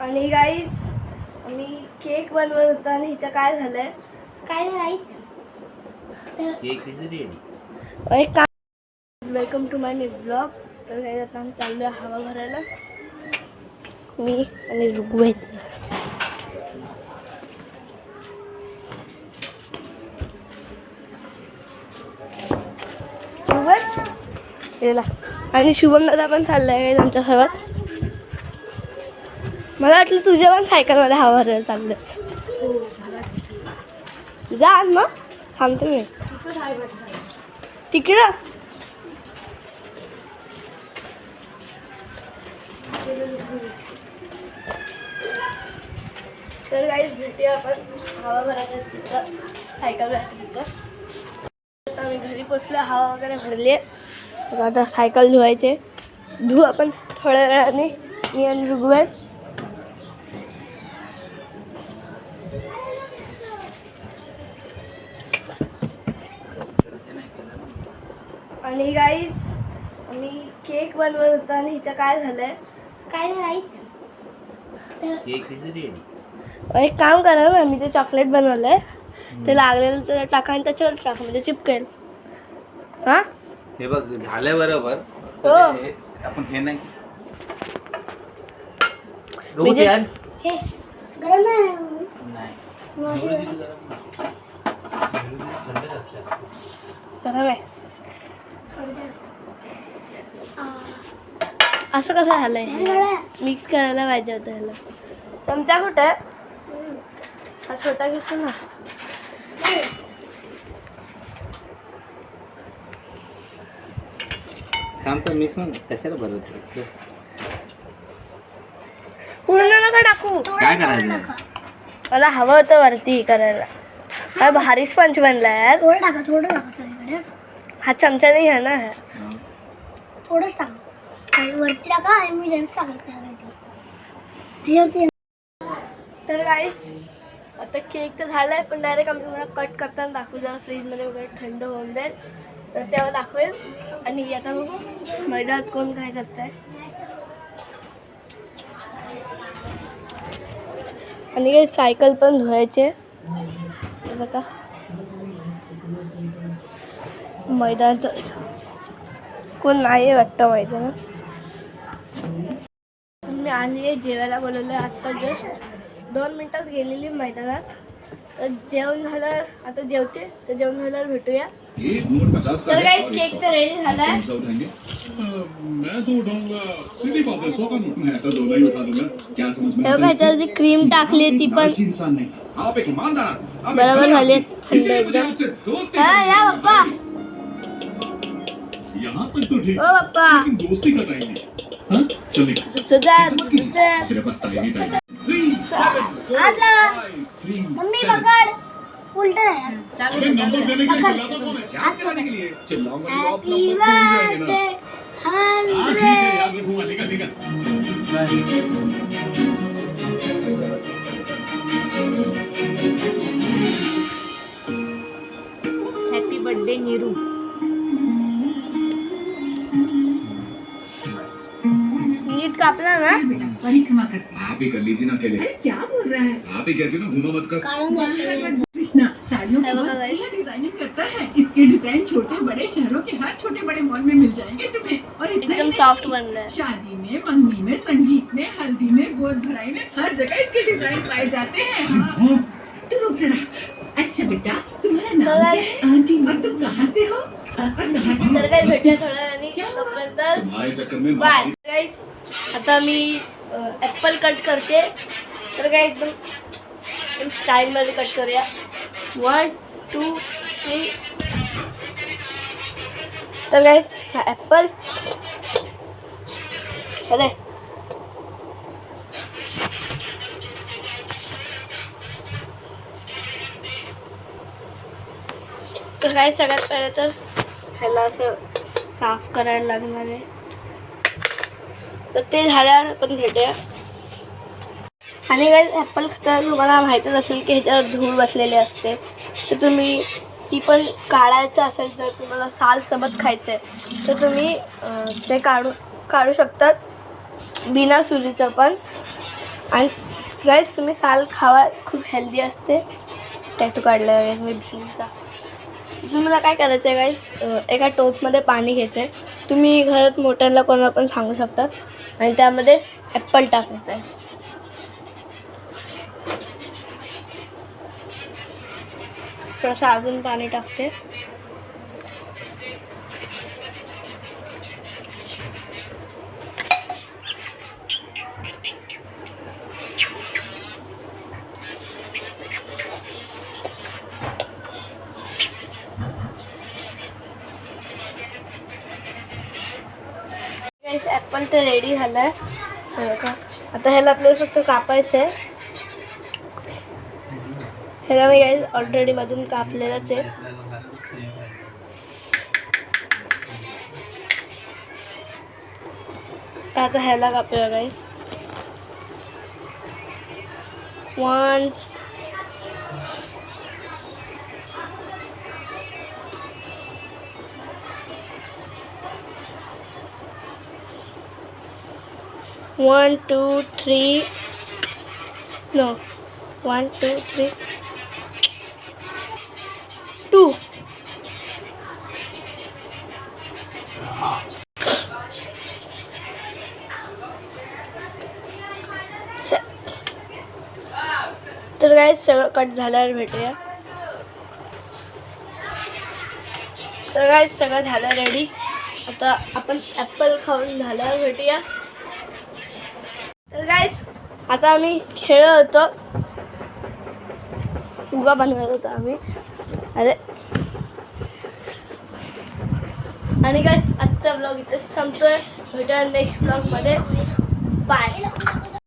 आणि गाईज मी केक बनवत होतो आणि इथं काय झालंय काय नाही guys welcome to my new blog. तर गाईज आता आम्ही चाललो आहे हवा भरायला, मी आणि ऋग्वेद. गेला आणि शुभम दादा पण चाललाय गाईज आमच्यासोबत. मला वाटलं तुझ्या पण सायकलमध्ये हवा भरायला चाललंस. जा आज मग थांबते मी तिकडं. तर गाईज भेटूया आपण हवा भरायला तिथं सायकल तिथं. आता मी घरी पोचलो, हवा वगैरे भरली आहे. आता सायकल धुवायचे, धुवू आपण थोड्या वेळाने मी आणि ऋग्वेद. आणि गाईज मी केक बनवत होतो आणि इथं काय झालंय काय नाही गाईज. एक काम करा ना, मी ते चॉकलेट बनवलंय, ते लागलेलं तर टाका आणि त्याच्यावर टाका म्हणजे चिपकेल. हा हे बघ झालंय बरोबर. हो आपण हे नाही म्हणजे हे गरम आहे. असं कसं झालंय, मिक्स करायला पाहिजे होतं ह्याला. चमचा कुठे आहे? हा छोटा घेतो ना. काम तर मिक्स नाही कशाला भरत. पूर्ण नका टाकू. काय करायचं? मला हवं होतं वरती करायला. हा भारी स्पंज बनला यार. थोडं टाका, थोडं टाका. हा चमचा नाही आहे ना, थोडंच टाका वरती टाका आणि मी जास्त टाकायचं. तर गाईस आता केक तर झालाय, पण डायरेक्ट आम्ही तुम्हाला कट करताना दाखवू. जरा फ्रीजमध्ये वगैरे थंड होऊन जाईल तर तेव्हा दाखवेल. आणि आता बघू मैदानात कोण काय करताय. आणि काही सायकल पण धुवायचे बघा. मैदानात कोण नाही वाटतं मैदानात. मी आणि जेवायला बोलवलं आत्ता जस्ट 2 मिनिटात गेलेली मैदानात. तर जेवण झालं, आता जेवते. तर जेवण झाल्यावर भेटूया. तर गाइस केक तर रेडी झालाय. ह्याच्यावर जी क्रीम टाकली ती पण बरोबर झाली, थंड एकदम. या पप्पा. ओ पप्पा मम्मी पकड़ उल्टा है. नंबर देने के लिए चिल्लाता कौन है? याद कराने के लिए चिल्लाऊंगा तो आप नंबर भूल जाएंगे ना. हां ठीक है याद रखूंगा. निकल निकल. Happy birthday Neeru. नीट कापला ना. परिक्रमा करते आप ही कर लीजिए ना अकेले. क्या बोल रहा है? आप ही कहती हो ना घूमा मत कर. कृष्णा साड़ियों की बहुत डिजाइनिंग करता है. इसके डिजाइन छोटे बड़े शहरों के हर छोटे बड़े मॉल में मिल जाएंगे तुम्हें. और एकदम सॉफ्ट बन रहा है. शादी में, मंगनी में, संगीत में, हल्दी में, गोद भराई में हर जगह इसके डिजाइन पाए जाते हैं. तो रुक जरा. अच्छा बेटा तुम्हारा नाम क्या है? आंटी. और तुम कहाँ से हो? तर काय भेटूया थोड्या वेळाने. तोपर्यंत तुम्हारे चक्कर में बाय गाइस. आता मी ॲपल कट करते. तर काय एकदम स्टाईलमध्ये कट करूया. 1 2 3. तर गाइस हा ॲपल अरे तर काय सगळ्यात पहिले तर ह्याला असं साफ करायला लागणार आहे. तर ते झाल्यावर आपण भेटूया. आणि काही ॲपल तर तुम्हाला माहीतच असेल की ह्याच्यावर धूळ बसलेली असते. तर तुम्ही ती पण काढायचं असेल, जर तुम्हाला सालसोबत खायचं आहे तर तुम्ही ते काढू शकतात बिना सुरीचं पण. आणि गाईस तुम्ही साल खावा, खूप हेल्दी असते. टॅटू काढला आहे मी भीमचा. तुम्हाला काय करायचं आहे गाईस, एका टोपमध्ये पाणी घ्यायचं आहे. तुम्ही घरात मोठ्यांना कोणाला पण सांगू शकतात. आणि त्यामध्ये ॲपल टाकायचं आहे. थोडंसं अजून पाणी टाकते. गाईस ॲपल तर रेडी झालं आहे का. आता ह्याला आपल्याला फक्त कापायचं आहे. ह्याला मी गाईस ऑलरेडी मधून कापलेलंच आहे. आता ह्याला कापूया गाईस. 1 1 2 3 no 1 2 3 2 तर गाईस सगळं कट झाल्यावर भेटूया. तर गाईस सगळं झालं रेडी. आता आपण ॲपल खाऊन झाल्यावर भेटूया. तर गाईस आता आम्ही खेळत होतो, फुगा बनवत होतो आम्ही. अरे आणि गाईस आजचा ब्लॉग इथेच संपतोय. भेटूया नेक्स्ट ब्लॉगमध्ये. बाय.